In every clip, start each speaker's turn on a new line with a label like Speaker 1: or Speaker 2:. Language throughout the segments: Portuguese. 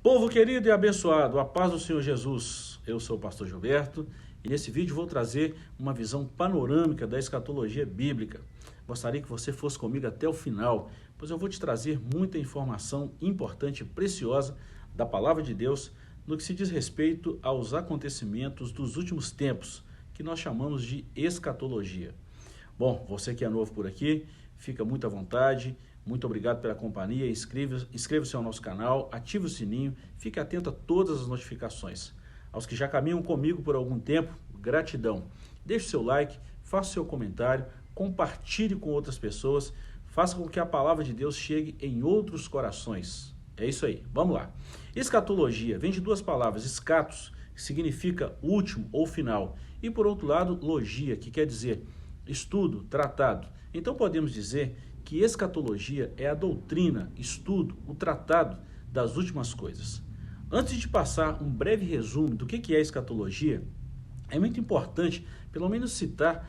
Speaker 1: Povo querido e abençoado, a paz do Senhor Jesus. Eu sou o pastor Gilberto e nesse vídeo vou trazer uma visão panorâmica da escatologia bíblica. Gostaria que você fosse comigo até o final, pois eu vou te trazer muita informação importante e preciosa da palavra de Deus no que se diz respeito aos acontecimentos dos últimos tempos, que nós chamamos de escatologia. Bom, você que é novo por aqui, fica muito à vontade. Muito obrigado pela companhia, inscreva-se ao nosso canal, ative o sininho, fique atento a todas as notificações. Aos que já caminham comigo por algum tempo, gratidão. Deixe o seu like, faça o seu comentário, compartilhe com outras pessoas, faça com que a palavra de Deus chegue em outros corações. É isso aí, vamos lá. Escatologia vem de duas palavras, escatos, que significa último ou final, e por outro lado, logia, que quer dizer estudo, tratado. Então podemos dizer que escatologia é a doutrina, estudo, o tratado das últimas coisas. Antes de passar um breve resumo do que é escatologia, é muito importante, pelo menos, citar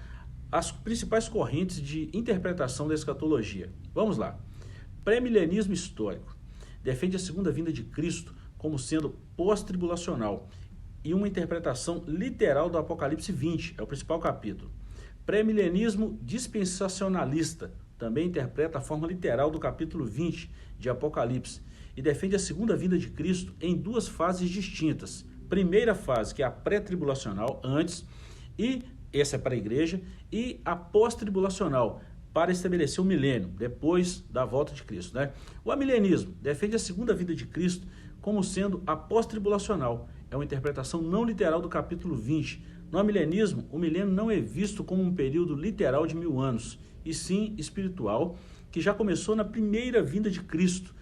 Speaker 1: as principais correntes de interpretação da escatologia. Vamos lá. Pré-milenismo histórico defende a segunda vinda de Cristo como sendo pós-tribulacional e uma interpretação literal do Apocalipse 20, é o principal capítulo. Pré-milenismo dispensacionalista também interpreta a forma literal do capítulo 20 de Apocalipse e defende a segunda vinda de Cristo em duas fases distintas. Primeira fase, que é a pré-tribulacional, antes, e essa é para a igreja, e a pós-tribulacional, para estabelecer o milênio, depois da volta de Cristo, né? O amilenismo defende a segunda vinda de Cristo como sendo a pós-tribulacional. É uma interpretação não literal do capítulo 20. No amilenismo, o milênio não é visto como um período literal de 1000 anos, e sim espiritual, que já começou na primeira vinda de Cristo,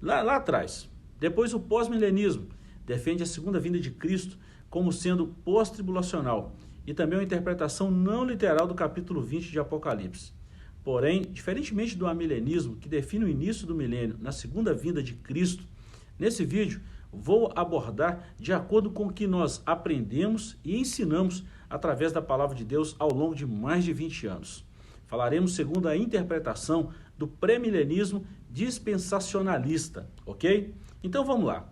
Speaker 1: lá atrás. Depois o pós-milenismo defende a segunda vinda de Cristo como sendo pós-tribulacional, e também uma interpretação não literal do capítulo 20 de Apocalipse. Porém, diferentemente do amilenismo, que define o início do milênio na segunda vinda de Cristo, nesse vídeo vou abordar de acordo com o que nós aprendemos e ensinamos através da palavra de Deus ao longo de mais de 20 anos. Falaremos segundo a interpretação do pré-milenismo dispensacionalista, ok? Então vamos lá.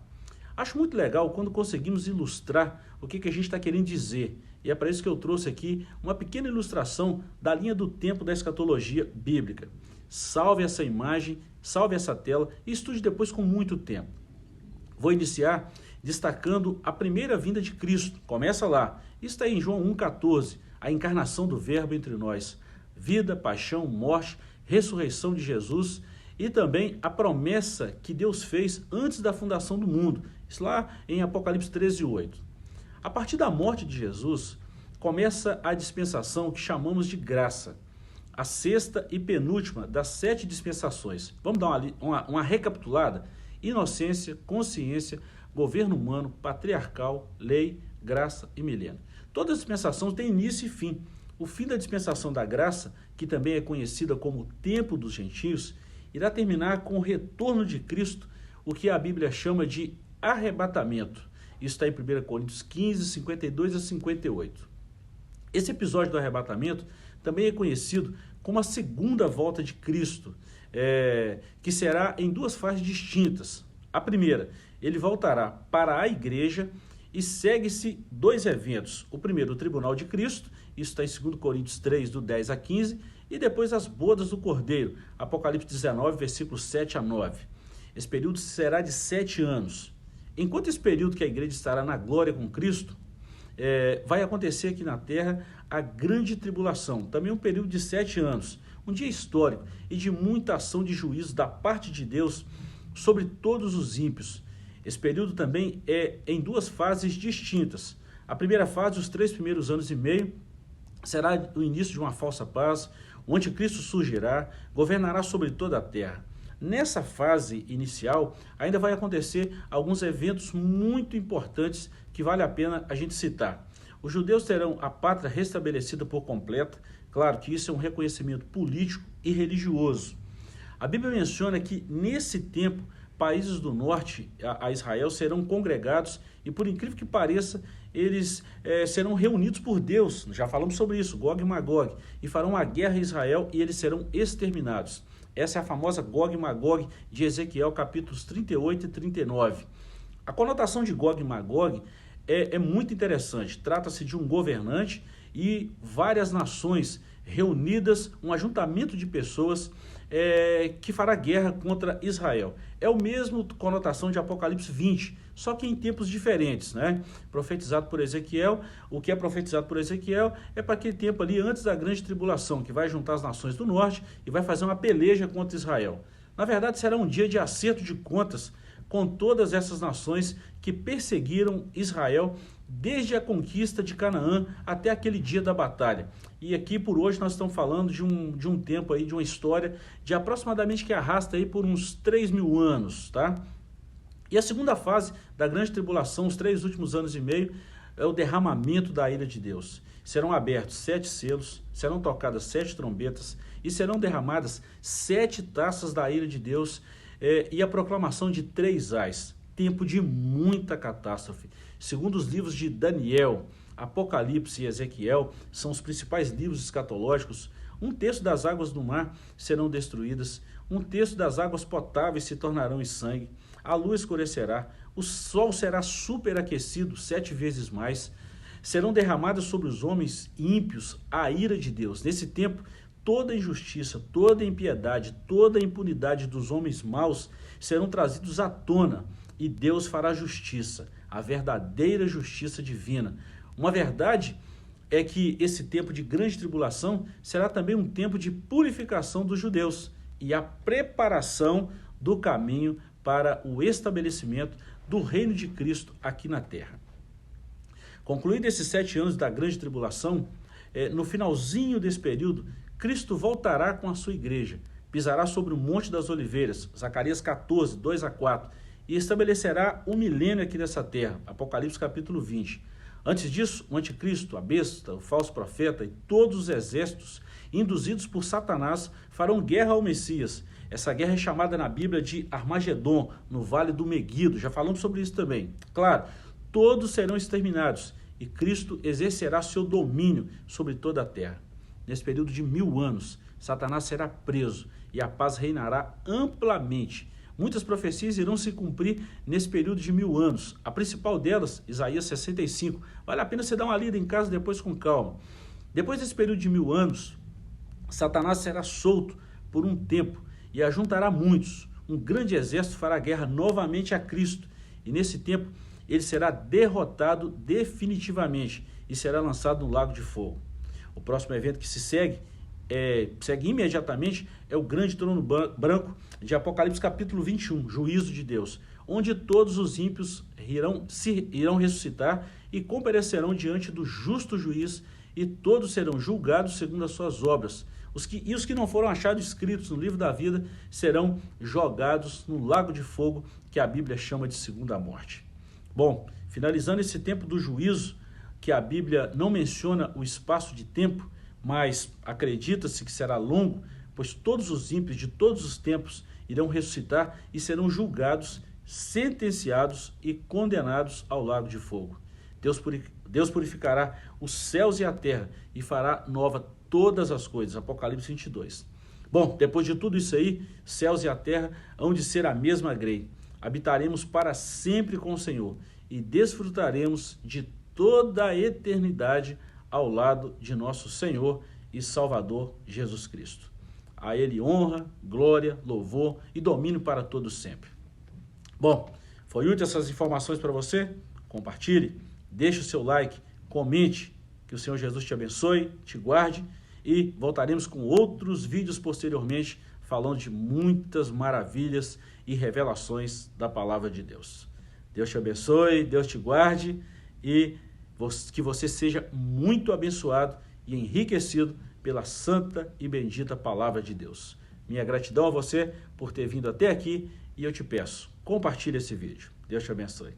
Speaker 1: Acho muito legal quando conseguimos ilustrar o que a gente está querendo dizer. E é para isso que eu trouxe aqui uma pequena ilustração da linha do tempo da escatologia bíblica. Salve essa imagem, salve essa tela e estude depois com muito tempo. Vou iniciar destacando a primeira vinda de Cristo. Começa lá. Isso está em João 1,14, a encarnação do Verbo entre nós. Vida, paixão, morte, ressurreição de Jesus e também a promessa que Deus fez antes da fundação do mundo. Isso lá em Apocalipse 13:8. A partir da morte de Jesus, começa a dispensação que chamamos de graça, a sexta e penúltima das 7 dispensações. Vamos dar uma recapitulada? Inocência, consciência, governo humano, patriarcal, lei, graça e milênio. Toda dispensação tem início e fim. O fim da dispensação da graça, que também é conhecida como o tempo dos gentios, irá terminar com o retorno de Cristo, o que a Bíblia chama de arrebatamento. Isso está em 1 Coríntios 15, 52 a 58. Esse episódio do arrebatamento também é conhecido como a segunda volta de Cristo, que será em duas fases distintas. A primeira, ele voltará para a igreja e segue-se dois eventos. O primeiro, o tribunal de Cristo, isso está em 2 Coríntios 3, do 10 a 15, e depois as bodas do Cordeiro, Apocalipse 19, versículos 7 a 9. Esse período será de 7 anos. Enquanto esse período que a igreja estará na glória com Cristo, vai acontecer aqui na terra a grande tribulação, também um período de 7 anos, um dia histórico e de muita ação de juízo da parte de Deus sobre todos os ímpios. Esse período também é em duas fases distintas. A primeira fase, os 3 primeiros anos e meio, será o início de uma falsa paz, o anticristo surgirá, governará sobre toda a terra. Nessa fase inicial, ainda vai acontecer alguns eventos muito importantes que vale a pena a gente citar. Os judeus terão a pátria restabelecida por completa, claro que isso é um reconhecimento político e religioso. A Bíblia menciona que nesse tempo, países do norte a Israel serão congregados e, por incrível que pareça, eles serão reunidos por Deus, já falamos sobre isso, Gog e Magog, e farão a guerra a Israel e eles serão exterminados. Essa é a famosa Gog e Magog de Ezequiel, capítulos 38 e 39. A conotação de Gog e Magog é muito interessante. Trata-se de um governante e várias nações reunidas, um ajuntamento de pessoas que fará guerra contra Israel. É o mesmo conotação de Apocalipse 20, só que em tempos diferentes, né? Profetizado por Ezequiel, o que é profetizado por Ezequiel é para aquele tempo ali antes da grande tribulação, que vai juntar as nações do norte e vai fazer uma peleja contra Israel. Na verdade, será um dia de acerto de contas com todas essas nações que perseguiram Israel desde a conquista de Canaã até aquele dia da batalha. E aqui por hoje nós estamos falando de um tempo aí, de uma história de aproximadamente que arrasta aí por uns 3.000 anos, tá? E a segunda fase da grande tribulação, os 3 últimos anos e meio, é o derramamento da ira de Deus. Serão abertos 7 selos, serão tocadas 7 trombetas e serão derramadas 7 taças da ira de Deus e a proclamação de 3 ais. Tempo de muita catástrofe. Segundo os livros de Daniel, Apocalipse e Ezequiel, são os principais livros escatológicos, 1/3 das águas do mar serão destruídas, 1/3 das águas potáveis se tornarão em sangue, a lua escurecerá, o sol será superaquecido 7 vezes mais, serão derramadas sobre os homens ímpios a ira de Deus. Nesse tempo, toda injustiça, toda impiedade, toda impunidade dos homens maus serão trazidos à tona e Deus fará justiça, a verdadeira justiça divina. Uma verdade é que esse tempo de grande tribulação será também um tempo de purificação dos judeus e a preparação do caminho para o estabelecimento do reino de Cristo aqui na terra. Concluídos esses 7 anos da grande tribulação, no finalzinho desse período, Cristo voltará com a sua igreja, pisará sobre o Monte das Oliveiras, Zacarias 14, 2-4, e estabelecerá um milênio aqui nessa terra, Apocalipse capítulo 20. Antes disso, o anticristo, a besta, o falso profeta e todos os exércitos induzidos por Satanás farão guerra ao Messias. Essa guerra é chamada na Bíblia de Armagedon, no Vale do Meguido. Já falamos sobre isso também. Claro, todos serão exterminados e Cristo exercerá seu domínio sobre toda a terra. Nesse período de 1000 anos, Satanás será preso e a paz reinará amplamente. Muitas profecias irão se cumprir nesse período de 1000 anos. A principal delas, Isaías 65. Vale a pena você dar uma lida em casa depois com calma. Depois desse período de 1000 anos, Satanás será solto por um tempo e ajuntará muitos. Um grande exército fará guerra novamente a Cristo. E nesse tempo, ele será derrotado definitivamente e será lançado no lago de fogo. O próximo evento que segue imediatamente é o grande trono branco de Apocalipse capítulo 21, juízo de Deus, onde todos os ímpios irão ressuscitar e comparecerão diante do justo juiz e todos serão julgados segundo as suas obras. Os que não foram achados escritos no livro da vida serão jogados no lago de fogo que a Bíblia chama de segunda morte. Bom, finalizando esse tempo do juízo, que a Bíblia não menciona o espaço de tempo, mas acredita-se que será longo, pois todos os ímpios de todos os tempos irão ressuscitar e serão julgados, sentenciados e condenados ao lago de fogo. Deus purificará os céus e a terra e fará nova todas as coisas. Apocalipse 22. Bom, depois de tudo isso aí, céus e a terra hão de ser a mesma grei. Habitaremos para sempre com o Senhor e desfrutaremos de toda a eternidade ao lado de nosso Senhor e Salvador Jesus Cristo. A Ele honra, glória, louvor e domínio para todos sempre. Bom, foi útil essas informações para você? Compartilhe, deixe o seu like, comente, que o Senhor Jesus te abençoe, te guarde e voltaremos com outros vídeos posteriormente falando de muitas maravilhas e revelações da palavra de Deus. Deus te abençoe, Deus te guarde e que você seja muito abençoado e enriquecido pela santa e bendita palavra de Deus. Minha gratidão a você por ter vindo até aqui e eu te peço, compartilhe esse vídeo. Deus te abençoe.